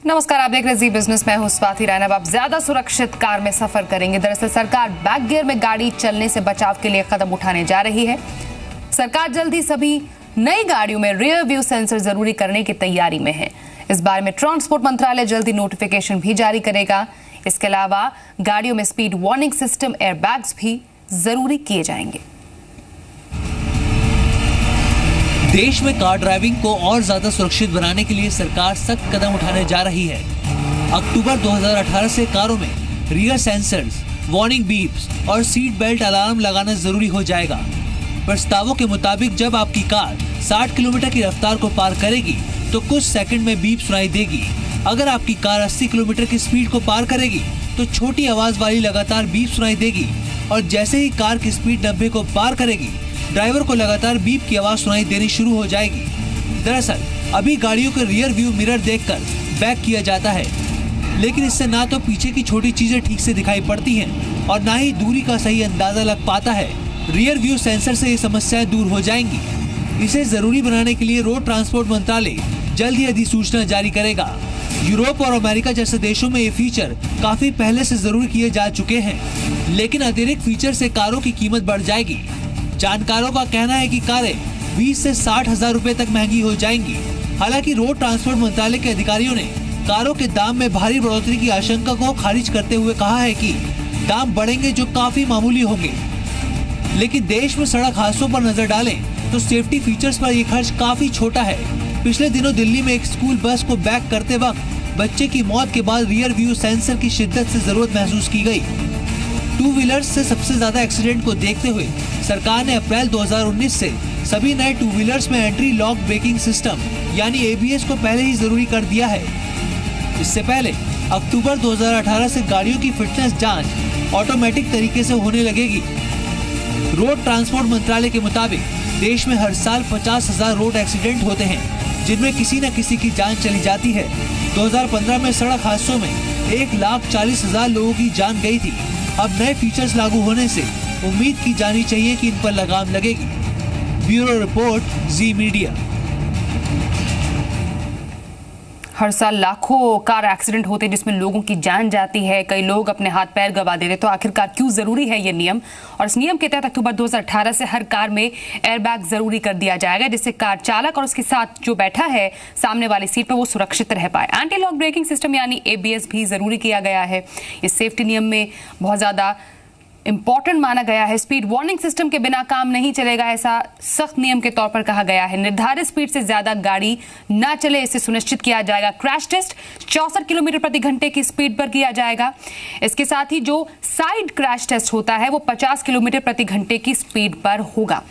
नमस्कार, आप देख रहे हैं जी बिजनेस। मैं हूं स्वाति रैना। अब आप ज्यादा सुरक्षित कार में सफर करेंगे। दरअसल सरकार बैक गियर में गाड़ी चलने से बचाव के लिए कदम उठाने जा रही है। सरकार जल्द ही सभी नई गाड़ियों में रियर व्यू सेंसर जरूरी करने की तैयारी में है। इस बारे में ट्रांसपोर्ट मंत्रालय जल्द ही नोटिफिकेशन भी जारी करेगा। इसके अलावा गाड़ियों में स्पीड वार्निंग सिस्टम, एयरबैग्स भी जरूरी किए जाएंगे। देश में कार ड्राइविंग को और ज्यादा सुरक्षित बनाने के लिए सरकार सख्त कदम उठाने जा रही है। अक्टूबर 2018 से कारों में रियर सेंसर्स, वार्निंग बीप्स और सीट बेल्ट अलार्म लगाना जरूरी हो जाएगा। प्रस्तावों के मुताबिक जब आपकी कार 60 किलोमीटर की रफ्तार को पार करेगी तो कुछ सेकंड में बीप सुनाई देगी। अगर आपकी कार 80 किलोमीटर की स्पीड को पार करेगी तो छोटी आवाज वाली लगातार बीप सुनाई देगी और जैसे ही कार की स्पीड 90 को पार करेगी ड्राइवर को लगातार बीप की आवाज सुनाई देनी शुरू हो जाएगी। दरअसल अभी गाड़ियों के रियर व्यू मिरर देखकर बैक किया जाता है, लेकिन इससे ना तो पीछे की छोटी चीजें ठीक से दिखाई पड़ती हैं और ना ही दूरी का सही अंदाजा लग पाता है। रियर व्यू सेंसर से ये समस्याएं दूर हो जाएंगी। इसे जरूरी बनाने के लिए रोड ट्रांसपोर्ट मंत्रालय जल्द ही अधिसूचना जारी करेगा। यूरोप और अमेरिका जैसे देशों में ये फीचर काफी पहले से जरूरी किए जा चुके हैं, लेकिन अतिरिक्त फीचर से कारों की कीमत बढ़ जाएगी। जानकारों का कहना है कि कारें 20 से 60 हजार रुपए तक महंगी हो जाएंगी। हालांकि रोड ट्रांसपोर्ट मंत्रालय के अधिकारियों ने कारों के दाम में भारी बढ़ोतरी की आशंका को खारिज करते हुए कहा है कि दाम बढ़ेंगे जो काफी मामूली होंगे। लेकिन देश में सड़क हादसों पर नजर डालें तो सेफ्टी फीचर्स पर यह खर्च काफी छोटा है। पिछले दिनों दिल्ली में एक स्कूल बस को बैक करते वक्त बच्चे की मौत के बाद रियर व्यू सेंसर की शिद्दत से जरूरत महसूस की गई। टू व्हीलर्स से सबसे ज्यादा एक्सीडेंट को देखते हुए सरकार ने अप्रैल 2019 से सभी नए टू व्हीलर्स में एंट्री लॉक ब्रेकिंग सिस्टम यानी एबीएस को पहले ही जरूरी कर दिया है। इससे पहले अक्टूबर 2018 से गाड़ियों की फिटनेस जांच ऑटोमेटिक तरीके से होने लगेगी। रोड ट्रांसपोर्ट मंत्रालय के मुताबिक देश में हर साल 50,000 रोड एक्सीडेंट होते हैं, जिनमें किसी न किसी की जान चली जाती है। 2015 में सड़क हादसों में 1,40,000 लोगों की जान गई थी। अब नए फीचर्स लागू होने से उम्मीद की जानी चाहिए कि इन पर लगाम लगेगी। ब्यूरो रिपोर्ट, जी मीडिया। हर साल लाखों कार एक्सीडेंट होते हैं जिसमें लोगों की जान जाती है, कई लोग अपने हाथ पैर गंवा देते। तो आखिरकार क्यों जरूरी है ये नियम? और इस नियम के तहत अक्टूबर 2018 से हर कार में एयरबैग जरूरी कर दिया जाएगा, जिससे कार चालक और उसके साथ जो बैठा है सामने वाली सीट पर वो सुरक्षित रह पाए। एंटी लॉक ब्रेकिंग सिस्टम यानी एबीएस भी जरूरी किया गया है। इस सेफ्टी नियम में बहुत ज्यादा इंपॉर्टेंट माना गया है। स्पीड वार्निंग सिस्टम के बिना काम नहीं चलेगा, ऐसा सख्त नियम के तौर पर कहा गया है। निर्धारित स्पीड से ज्यादा गाड़ी ना चले, इसे सुनिश्चित किया जाएगा। क्रैश टेस्ट 64 किलोमीटर प्रति घंटे की स्पीड पर किया जाएगा। इसके साथ ही जो साइड क्रैश टेस्ट होता है वो 50 किलोमीटर प्रति घंटे की स्पीड पर होगा।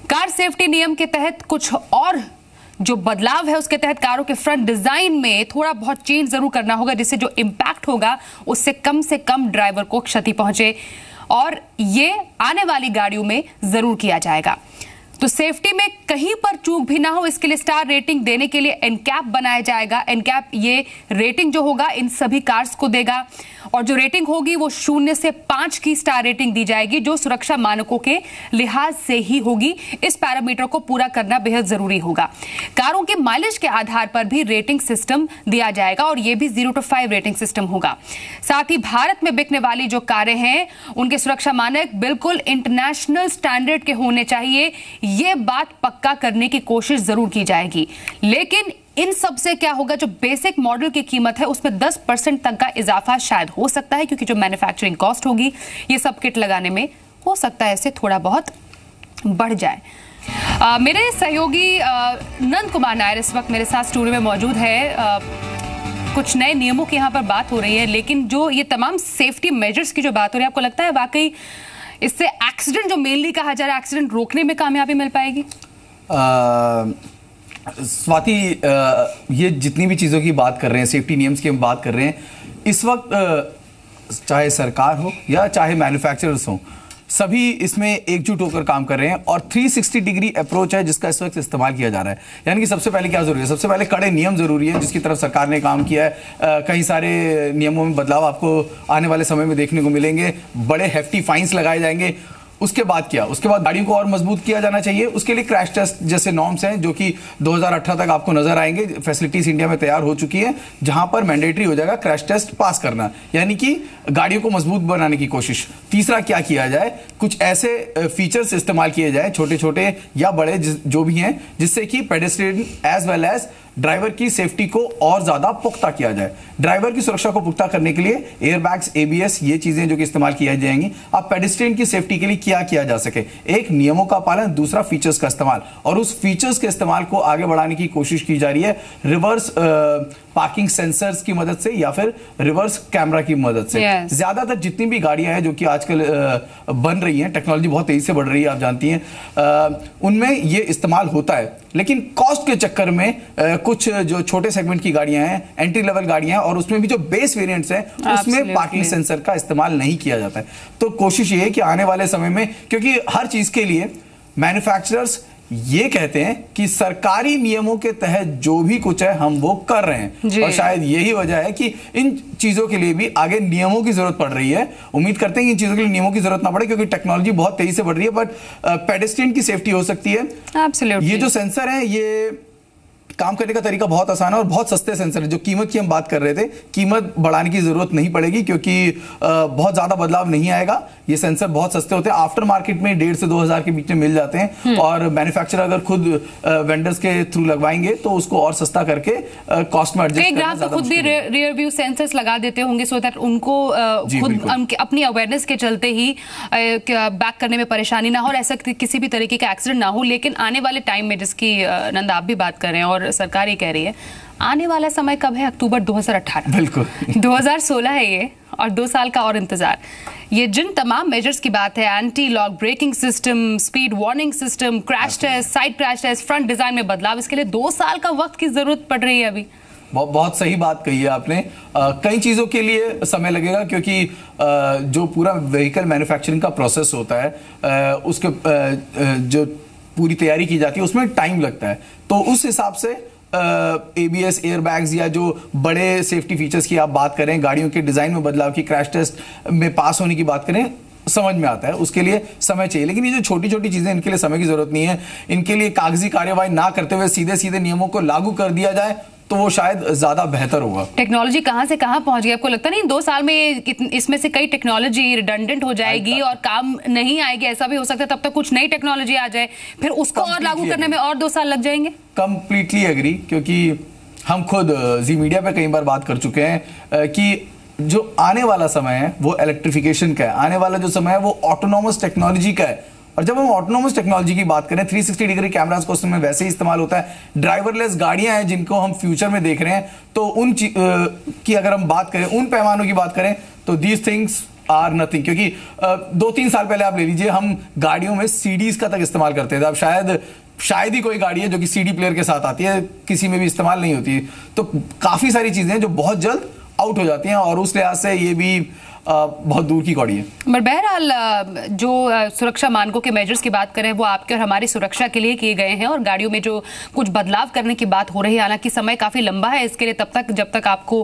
कार सेफ्टी नियम के तहत कुछ और जो बदलाव है उसके तहत कारों के फ्रंट डिजाइन में थोड़ा बहुत चेंज जरूर करना होगा, जिससे जो इंपैक्ट होगा उससे कम ड्राइवर को क्षति पहुंचे, और ये आने वाली गाड़ियों में जरूर किया जाएगा। तो सेफ्टी में कहीं पर चूक भी ना हो, इसके लिए स्टार रेटिंग देने के लिए एनकैप बनाया जाएगा। एनकैप ये रेटिंग जो होगा इन सभी कार्स को देगा, और जो रेटिंग होगी वो 0 से 5 की स्टार रेटिंग दी जाएगी, जो सुरक्षा मानकों के लिहाज से ही होगी। इस पैरामीटर को पूरा करना बेहद जरूरी होगा। कारों के माइलेज के आधार पर भी रेटिंग सिस्टम दिया जाएगा, और यह भी 0 से 5 रेटिंग सिस्टम होगा। साथ ही भारत में बिकने वाली जो कारें हैं उनके सुरक्षा मानक बिल्कुल इंटरनेशनल स्टैंडर्ड के होने चाहिए। ये बात पक्का करने की कोशिश जरूर की जाएगी। लेकिन इन सब से क्या होगा, जो बेसिक मॉडल की कीमत है उसमें 10% तक का इजाफा शायद हो सकता है, क्योंकि जो मैन्युफैक्चरिंग कॉस्ट होगी ये सब किट लगाने में हो सकता है इससे थोड़ा बहुत बढ़ जाए। मेरे सहयोगी नंद कुमार नायर इस वक्त मेरे साथ स्टूडियो में मौजूद है। कुछ नए नियमों की यहाँ पर बात हो रही है, लेकिन जो ये तमाम सेफ्टी मेजर्स की जो बात हो रही है, आपको लगता है वाकई इससे एक्सीडेंट जो मेनली कहा जा रहा है एक्सीडेंट रोकने में कामयाबी मिल पाएगी? स्वाति, ये जितनी भी चीज़ों की बात कर रहे हैं, सेफ्टी नियम्स की हम बात कर रहे हैं, इस वक्त चाहे सरकार हो या चाहे मैन्युफैक्चरर्स हो, सभी इसमें एकजुट होकर काम कर रहे हैं और 360 डिग्री अप्रोच है जिसका इस वक्त इस्तेमाल किया जा रहा है। यानी कि सबसे पहले क्या जरूरी है? सबसे पहले कड़े नियम जरूरी है, जिसकी तरफ सरकार ने काम किया है। कई सारे नियमों में बदलाव आपको आने वाले समय में देखने को मिलेंगे। बड़े हेफ्टी फाइन्स लगाए जाएंगे। उसके बाद क्या, उसके बाद गाड़ियों को और मजबूत किया जाना चाहिए। उसके लिए क्रैश टेस्ट जैसे नॉर्म्स हैं जो कि 2018 तक आपको नजर आएंगे। फैसिलिटीज इंडिया में तैयार हो चुकी है जहां पर मैंडेटरी हो जाएगा क्रैश टेस्ट पास करना, यानी कि गाड़ियों को मजबूत बनाने की कोशिश। तीसरा क्या किया जाए, कुछ ऐसे फीचर्स इस्तेमाल किए जाए छोटे छोटे या बड़े जो भी हैं, जिससे कि pedestrian as well as driver की सेफ्टी को और ज्यादा पुख्ता किया जाए। ड्राइवर की सुरक्षा को पुख्ता करने के लिए एयरबैग्स, एबीएस, ये चीजें जो कि इस्तेमाल की जाएंगी। अब पेडेस्ट्रियन की सेफ्टी के लिए क्या किया जा सके, एक नियमों का पालन, दूसरा फीचर्स का इस्तेमाल, और उस फीचर्स के इस्तेमाल को आगे बढ़ाने की कोशिश की जा रही है रिवर्स पार्किंग सेंसर्स की मदद से या फिर रिवर्स कैमरा की मदद से। ज्यादातर जितनी भी गाड़ियां हैं जो कि आजकल बन रही हैं, टेक्नोलॉजी बहुत तेजी से बढ़ रही है, आप जानती हैं, उनमें ये इस्तेमाल होता है। लेकिन कॉस्ट के चक्कर में कुछ जो छोटे सेगमेंट की गाड़ियां हैं, एंट्री लेवल गाड़ियां हैं, और उसमें भी जो बेस वेरिएंट्स हैं, उसमें पार्किंग सेंसर का इस्तेमाल नहीं किया जाता है। तो कोशिश ये है कि आने वाले समय में, क्योंकि हर चीज के लिए मैन्युफैक्चरर्स ये कहते हैं कि सरकारी नियमों के तहत जो भी कुछ है हम वो कर रहे हैं, और शायद यही वजह है कि इन चीजों के लिए भी आगे नियमों की जरूरत पड़ रही है। उम्मीद करते हैं कि इन चीजों के लिए नियमों की जरूरत ना पड़े, क्योंकि टेक्नोलॉजी बहुत तेजी से बढ़ रही है, बट पेडेस्ट्रियन की सेफ्टी हो सकती है। Absolutely. ये जो सेंसर है, ये काम करने का तरीका बहुत आसान है और बहुत सस्ते सेंसर है। जो कीमत की हम बात कर रहे थे, कीमत बढ़ाने की जरूरत नहीं पड़ेगी, क्योंकि बहुत ज्यादा बदलाव नहीं आएगा। ये सेंसर बहुत सस्ते होते हैं, आफ्टर मार्केट में 1,500 से 2,000 के बीच में मिल जाते हैं, और मैन्युफैक्चरर अगर खुद वेंडर्स के थ्रू लगवाएंगे तो उसको और सस्ता करके कॉस्ट में एडजस्ट करना ग्राहक तो खुद भी रियर व्यू सेंसर्स लगा देते होंगे, सो दैट उनको खुद अपनी अवेयरनेस के चलते ही बैक करने में परेशानी ना हो और ऐसा किसी भी तरीके का एक्सीडेंट ना हो। लेकिन आने वाले टाइम में, जिसकी नंद आप भी बात कर रहे हैं और सरकार ये कह रही है, आने वाला समय कब है? अक्टूबर 2018। बिल्कुल 2016 है ये, और 2 साल का और इंतजार। ये जिन तमाम मेजर्स की बात है, anti lock braking system, speed warning system, crash test, side crash test, front design में बदलाव, इसके लिए 2 साल का वक्त की जरूरत पड़ रही है अभी। बहुत सही बात कही है आपने। कई चीज़ों के लिए समय लगेगा, क्योंकि जो पूरा व्हीकल मैन्युफैक्चरिंग का प्रोसेस होता है, उसके जो पूरी तैयारी की जाती है उसमें टाइम लगता है। तो उस हिसाब से एबीएस, एयरबैग्स या जो बड़े सेफ्टी फीचर्स की आप बात करें, गाड़ियों के डिज़ाइन में बदलाव की, क्रैश टेस्ट में पास होने की बात करें, समझ में आता है, उसके लिए समय चाहिए। लेकिन ये जो छोटी छोटी चीज़ें, इनके लिए समय की जरूरत नहीं है। इनके लिए कागजी कार्यवाही ना करते हुए सीधे सीधे नियमों को लागू कर दिया जाए तो वो शायद ज्यादा बेहतर होगा। टेक्नोलॉजी कहां से कहां पहुंच गई, आपको लगता नहीं 2 साल में इसमें से कई टेक्नोलॉजी रिडंडेंट हो जाएगी और काम नहीं आएगी? ऐसा भी हो सकता है तब तक कुछ नई टेक्नोलॉजी आ जाए, फिर उसको और लागू करने में और 2 साल लग जाएंगे। कंप्लीटली एग्री, क्योंकि हम खुद जी मीडिया पे कई बार बात कर चुके हैं कि जो आने वाला समय है वो इलेक्ट्रिफिकेशन का है, आने वाला जो समय है वो ऑटोनॉमस टेक्नोलॉजी का है। और जब हम ऑटोनॉमस टेक्नोलॉजी की बात करें, 360 डिग्री कैमरास को उसमें वैसे ही इस्तेमाल होता है। ड्राइवरलेस गाड़ियां हैं जिनको हम फ्यूचर में देख रहे हैं, तो उन की अगर हम बात करें, उन पैमानों की बात करें, तो दीज थिंग्स आर नथिंग। क्योंकि 2-3 साल पहले आप ले लीजिए, हम गाड़ियों में सीडीज का तक इस्तेमाल करते थे। अब शायद ही कोई गाड़ी है जो कि सीडी प्लेयर के साथ आती है, किसी में भी इस्तेमाल नहीं होती। तो काफी सारी चीजें हैं जो बहुत जल्द आउट हो जाती हैं, और उस लिहाज से ये भी बहुत दूर की कौड़ी है। पर बहरहाल जो सुरक्षा मानकों के मेजर्स की बात करें, वो आपके और हमारी सुरक्षा के लिए किए गए हैं, और गाड़ियों में जो कुछ बदलाव करने की बात हो रही है, हालांकि समय काफी लंबा है इसके लिए, तब तक जब तक आपको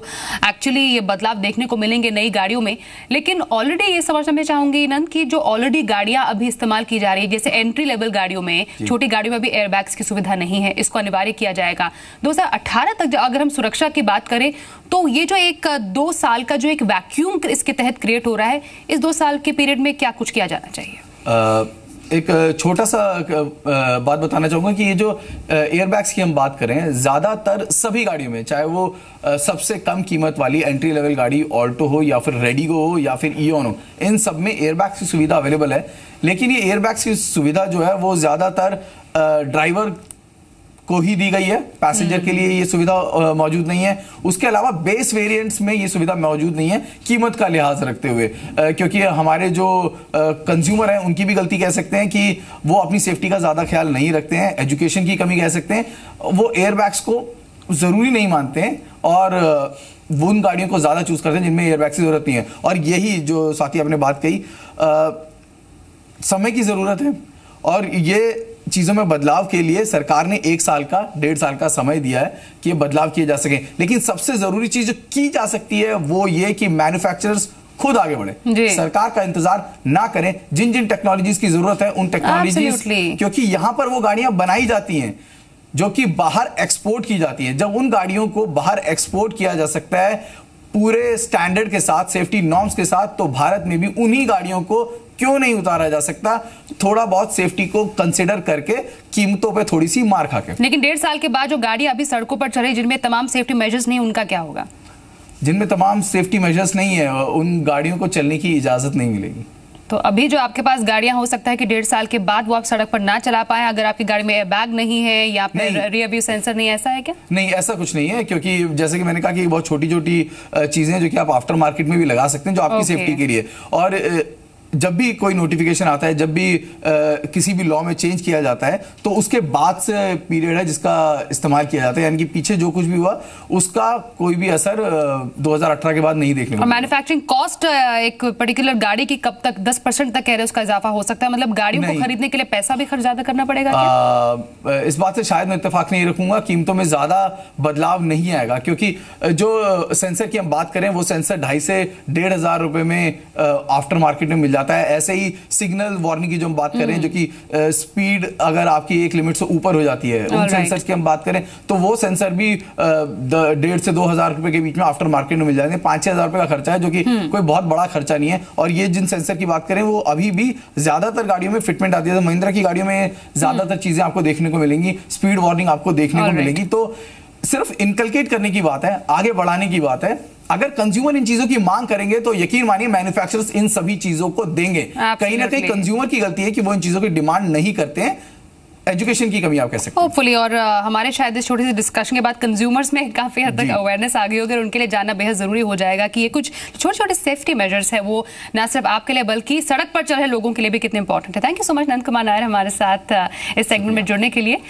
एक्चुअली ये बदलाव देखने को मिलेंगे नई गाड़ियों में। लेकिन ऑलरेडी ये समझना मैं चाहूंगी नंद कि जो ऑलरेडी गाड़ियां अभी इस्तेमाल की जा रही है, जैसे एंट्री लेवल गाड़ियों में, छोटी गाड़ियों में भी एयरबैग्स की सुविधा नहीं है, इसको अनिवार्य किया जाएगा। 2018 तक अगर हम सुरक्षा की बात करें, तो ये जो एक 2 साल का जो एक वैक्यूम इसके तहत क्रिएट हो रहा है, इस 2 साल के पीरियड में क्या कुछ किया जाना चाहिए? एक छोटा सा बात बताना चाहूंगा कि ये जो एयरबैग्स की हम बात करें, ज्यादातर सभी गाड़ियों में, चाहे वो सबसे कम कीमत वाली एंट्री लेवल गाड़ी ऑल्टो हो या फिर रेडिगो हो या फिर इओन हो, इन सब में एयरबैग्स की सुविधा अवेलेबल है। लेकिन ये एयरबैग्स की सुविधा जो है वो ज्यादातर ड्राइवर को ही दी गई है, पैसेंजर के लिए ये सुविधा मौजूद नहीं है। उसके अलावा बेस वेरिएंट्स में ये सुविधा मौजूद नहीं है, कीमत का लिहाज रखते हुए, क्योंकि हमारे जो कंज्यूमर हैं उनकी भी गलती कह सकते हैं कि वो अपनी सेफ्टी का ज्यादा ख्याल नहीं रखते हैं, एजुकेशन की कमी कह सकते हैं, वो एयरबैग्स को जरूरी नहीं मानते हैं और वो उन गाड़ियों को ज्यादा चूज करते हैं जिनमें एयरबैग्स की जरूरत नहीं है। और यही जो साथी आपने बात कही, समय की जरूरत है, और ये चीजों में बदलाव के लिए सरकार ने 1 साल का 1.5 साल का समय दिया है कि ये बदलाव किए जा सके। लेकिन सबसे जरूरी चीज जो की जा सकती है वो ये कि मैन्युफैक्चरर्स खुद आगे बढ़े, सरकार का इंतजार ना करें। जिन जिन टेक्नोलॉजीज की जरूरत है उन टेक्नोलॉजीज, क्योंकि यहां पर वो गाड़ियां बनाई जाती हैं जो कि बाहर एक्सपोर्ट की जाती हैं। जब उन गाड़ियों को बाहर एक्सपोर्ट किया जा सकता है पूरे स्टैंडर्ड के साथ, सेफ्टी नॉर्म्स के साथ, तो भारत में भी उन्हीं गाड़ियों को क्यों नहीं उतारा जा सकता, थोड़ा बहुत सेफ्टी को कंसिडर करके, कीमतों पे थोड़ी सी मार खा के। लेकिन 1.5 साल के बाद जो गाड़ियां अभी सड़कों पर चल रही जिनमें तमाम सेफ्टी मेजर्स नहीं, उनका क्या होगा? जिनमें तमाम सेफ्टी मेजर्स नहीं है उन गाड़ियों को चलने की इजाजत नहीं मिलेगी। तो अभी जो आपके पास गाड़ियां, हो सकता है कि 1.5 साल के बाद वो आप सड़क पर ना चला पाए अगर आपकी गाड़ी में एयरबैग नहीं है या फिर रियर व्यू सेंसर नहीं, ऐसा है क्या? नहीं, ऐसा कुछ नहीं है, क्योंकि जैसे कि मैंने कहा कि बहुत छोटी छोटी चीजें जो कि आप आफ्टर मार्केट में भी लगा सकते हैं जो आपकी सेफ्टी के लिए। और जब भी कोई नोटिफिकेशन आता है, जब भी किसी भी लॉ में चेंज किया जाता है, तो उसके बाद से पीरियड है जिसका इस्तेमाल किया जाता है, यानी कि पीछे जो कुछ भी हुआ उसका कोई भी असर 2018 के बाद नहीं देखने को। और मैन्युफैक्चरिंग कॉस्ट एक पर्टिकुलर गाड़ी की कब तक 10% तक कह रहे हैं उसका इजाफा हो सकता है, मतलब गाड़ियों को खरीदने के लिए पैसा भी ज्यादा करना पड़ेगा क्या? इस बात से शायद मैं इत्तेफाक नहीं रखूंगा, कीमतों में ज्यादा बदलाव नहीं आएगा, क्योंकि जो सेंसर की हम बात करें वो सेंसर 2,500 से 1,500 रुपए में आफ्टर मार्केट में मिल जाता है। ऐसे ही सिग्नल वार्निंग की जो हम बात करें, जो कि स्पीड अगर आपकी एक लिमिट से ऊपर हो जाती है, उन सेंसर्स की हम बात करें तो वो सेंसर भी 1,500 से 2,000 रुपए के बीच में आफ्टर मार्केट में मिल जाते हैं। 5-6 रुपए का खर्चा है, जो कि कोई बहुत बड़ा खर्चा नहीं है। और ये जिन सेंसर की बात करें वो अभी भी ज्यादातर गाड़ियों में फिटमेंट आती है, तो महिंद्रा की गाड़ियों में ज्यादातर चीजें आपको देखने को मिलेंगी, स्पीड वार्निंग आपको देखने को मिलेगी। तो सिर्फ इनकलकेट करने की बात है, आगे बढ़ाने की बात है। अगर कंज्यूमर इन चीजों की मांग करेंगे तो यकीन मानिए मैन्युफैक्चरर्स इन सभी चीजों को देंगे। कहीं ना कहीं कंज्यूमर की गलती है कि वो इन चीजों की डिमांड नहीं करते हैं, एजुकेशन की कमी आप कह सकते हैं। होपफुली, और हमारे शायद इस छोटी सी डिस्कशन के बाद कंज्यूमर्स में काफी हद तक अवेयरनेस आ गई होगी और उनके लिए जानना बेहद जरूरी हो जाएगा कि ये कुछ छोटे छोटे सेफ्टी मेजर्स है वो ना सिर्फ आपके लिए बल्कि सड़क पर चल रहे लोगों के लिए भी कितने इंपॉर्टेंट है। Thank you so much Nand Kumar Nair हमारे साथ इस सेगमेंट में जुड़ने के लिए।